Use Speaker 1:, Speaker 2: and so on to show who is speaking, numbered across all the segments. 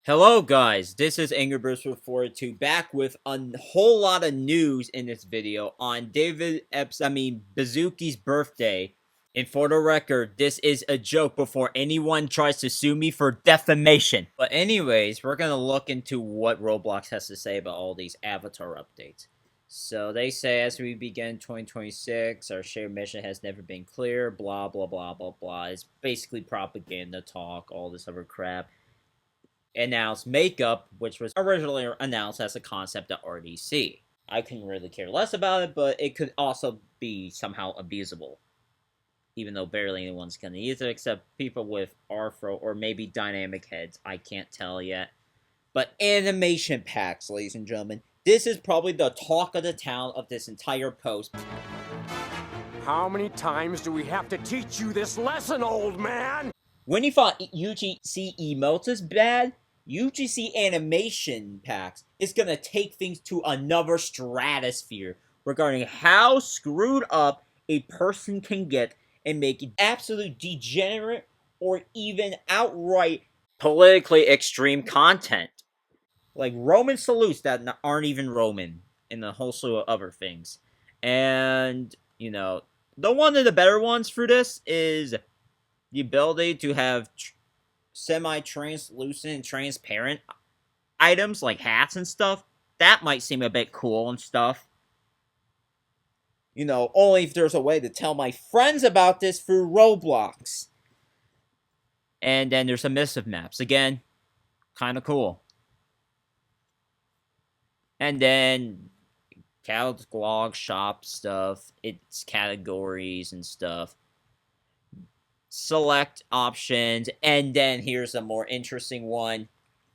Speaker 1: Hello guys, this is AngerBurst442 back with a whole lot of news in this video on Bazooki's birthday. And for the record, this is a joke before anyone tries to sue me for defamation. But anyways, we're gonna look into what Roblox has to say about all these avatar updates. So they say as we begin 2026, our shared mission has never been clear, blah blah blah blah blah. It's basically propaganda talk, all this other crap. Announced makeup, which was originally announced as a concept at RDC. I couldn't really care less about it, but it could also be somehow abusable. Even though barely anyone's gonna use it except people with Arthro or maybe dynamic heads. I can't tell yet. But animation packs, ladies and gentlemen. This is probably the talk of the town of this entire post.
Speaker 2: How many times do we have to teach you this lesson, old man?
Speaker 1: When you thought UGC emotes is bad, UGC animation packs is gonna take things to another stratosphere regarding how screwed up a person can get and make absolute degenerate or even outright politically extreme content. Like Roman salutes that aren't even Roman and a whole slew of other things. And, you know, one of the better ones for this is the ability to have semi-translucent and transparent items like hats and stuff. That might seem a bit cool and stuff. You know, only if there's a way to tell my friends about this through Roblox. And then there's emissive maps. Again, kind of cool. And then catalog shop stuff. It's categories and stuff. Select options, and then here's a more interesting one,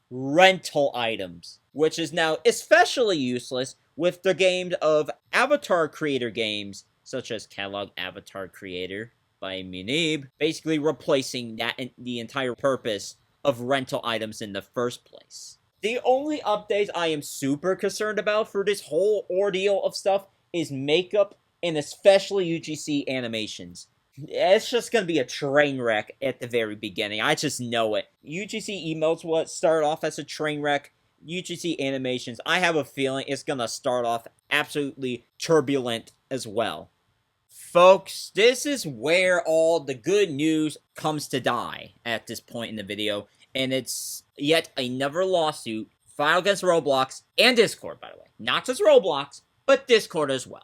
Speaker 1: rental items, which is now especially useless with the games of avatar creator games, such as Catalog Avatar Creator by Munib, basically replacing that the entire purpose of rental items in the first place. The only updates I am super concerned about for this whole ordeal of stuff is makeup and especially UGC animations. It's just gonna be a train wreck at the very beginning. I just know it. UGC emotes what start off as a train wreck. UGC animations, I have a feeling it's gonna start off absolutely turbulent as well. Folks, this is where all the good news comes to die at this point in the video. And it's yet another lawsuit filed against Roblox and Discord, by the way. Not just Roblox, but Discord as well.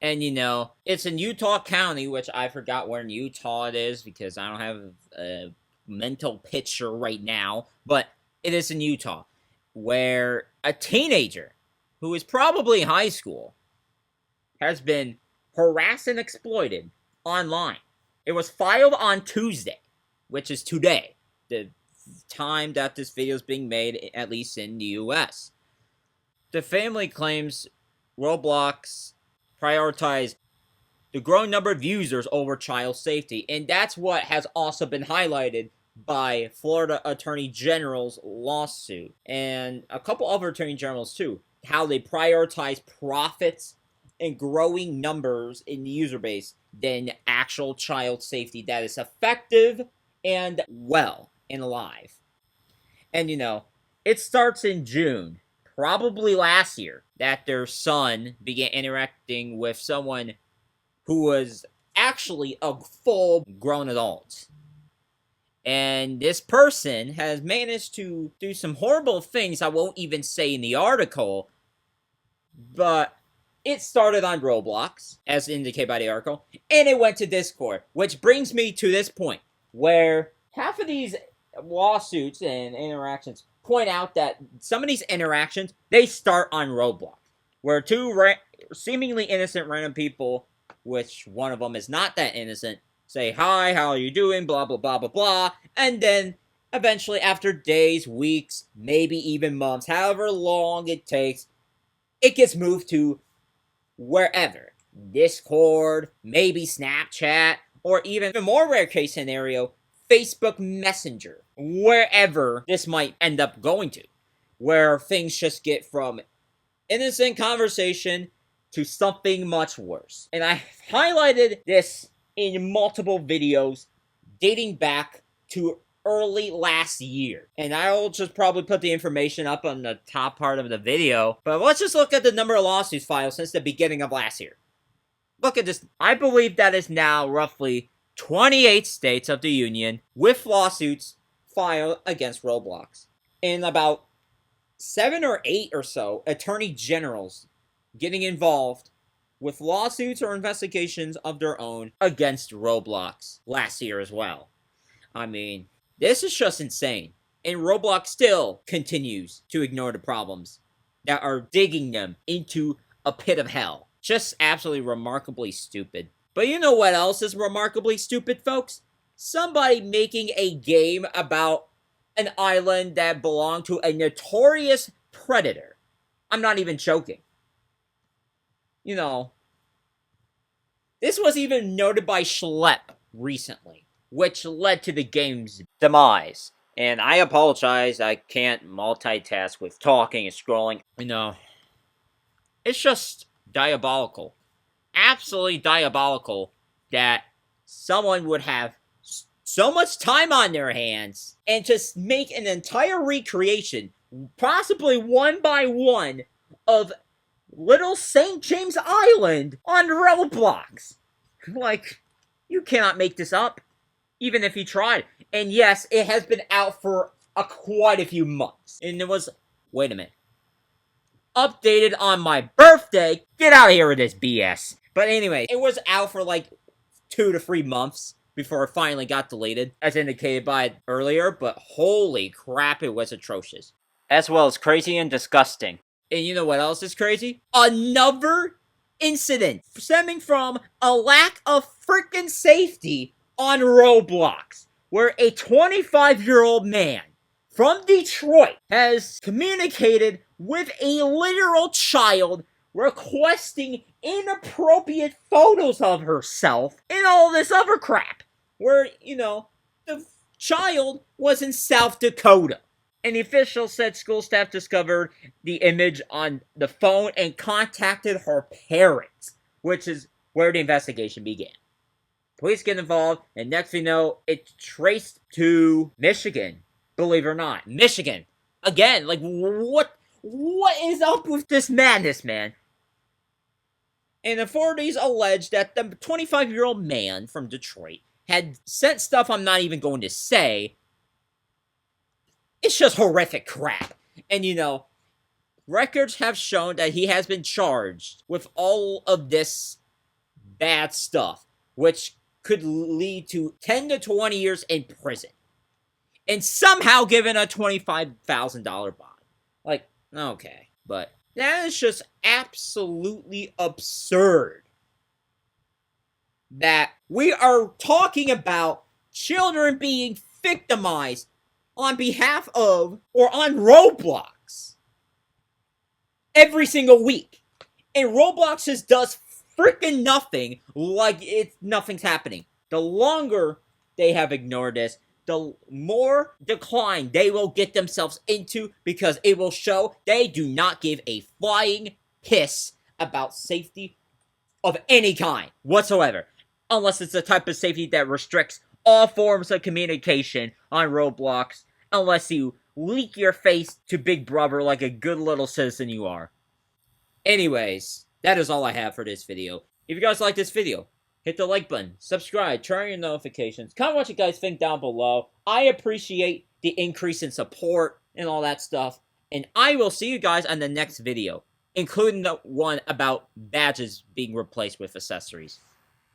Speaker 1: And, you know, it's in Utah County, which I forgot where in Utah it is because I don't have a mental picture right now. But it is in Utah, where a teenager who is probably in high school has been harassed and exploited online. It was filed on Tuesday, which is today, the time that this video is being made, at least in the US. The family claims Roblox prioritize the growing number of users over child safety. And that's what has also been highlighted by Florida Attorney General's lawsuit. And a couple other Attorney Generals too. How they prioritize profits and growing numbers in the user base than actual child safety that is effective and well and alive. And you know, it starts in June. Probably last year, that their son began interacting with someone who was actually a full-grown adult. And this person has managed to do some horrible things I won't even say in the article, but it started on Roblox, as indicated by the article, and it went to Discord, which brings me to this point, where half of these lawsuits and interactions point out that some of these interactions, they start on Roblox, where two seemingly innocent random people, which one of them is not that innocent, say, hi, how are you doing, blah, blah, blah, blah, blah, and then eventually after days, weeks, maybe even months, however long it takes, it gets moved to wherever. Discord, maybe Snapchat, or even a more rare case scenario, Facebook Messenger, wherever this might end up going to, where things just get from innocent conversation to something much worse. And I highlighted this in multiple videos dating back to early last year. And I'll just probably put the information up on the top part of the video. But let's just look at the number of lawsuits filed since the beginning of last year. Look at this. I believe that is now roughly 28 states of the union with lawsuits filed against Roblox. And about 7 or 8 or so attorney generals getting involved with lawsuits or investigations of their own against Roblox last year as well. I mean, this is just insane. And Roblox still continues to ignore the problems that are digging them into a pit of hell. Just absolutely remarkably stupid. But you know what else is remarkably stupid, folks? Somebody making a game about an island that belonged to a notorious predator. I'm not even joking. You know, this was even noted by Schlep recently, which led to the game's demise. And I apologize, I can't multitask with talking and scrolling. You know, it's just diabolical. Absolutely diabolical that someone would have so much time on their hands and just make an entire recreation, possibly one by one, of Little St. James Island on Roblox. Like, you cannot make this up, even if you tried. And yes, it has been out for quite a few months. And it was, wait a minute, updated on my birthday. Get out of here with this BS. But anyway, it was out for like 2 to 3 months before it finally got deleted, as indicated by earlier, but holy crap, it was atrocious. As well as crazy and disgusting. And you know what else is crazy? Another incident stemming from a lack of freaking safety on Roblox, where a 25-year-old man from Detroit has communicated with a literal child requesting inappropriate photos of herself and all this other crap. Where, you know, the child was in South Dakota. And the official said school staff discovered the image on the phone and contacted her parents, which is where the investigation began. Police get involved, and next we know, it's traced to Michigan. Believe it or not. Michigan. Again, like, what is up with this madness, man? And authorities allege that the 25-year-old man from Detroit had sent stuff I'm not even going to say. It's just horrific crap. And you know, records have shown that he has been charged with all of this bad stuff, which could lead to 10 to 20 years in prison. And somehow given a $25,000 bond. Like, okay. But that is just absolutely absurd. That we are talking about children being victimized on behalf of or on Roblox every single week. And Roblox just does freaking nothing, like nothing's happening. The longer they have ignored this, the more decline they will get themselves into, because it will show they do not give a flying piss about safety of any kind whatsoever. Unless it's the type of safety that restricts all forms of communication on Roblox, unless you leak your face to Big Brother like a good little citizen you are. Anyways, that is all I have for this video. If you guys like this video, hit the like button, subscribe, turn on your notifications, comment what you guys think down below. I appreciate the increase in support and all that stuff. And I will see you guys on the next video, including the one about badges being replaced with accessories.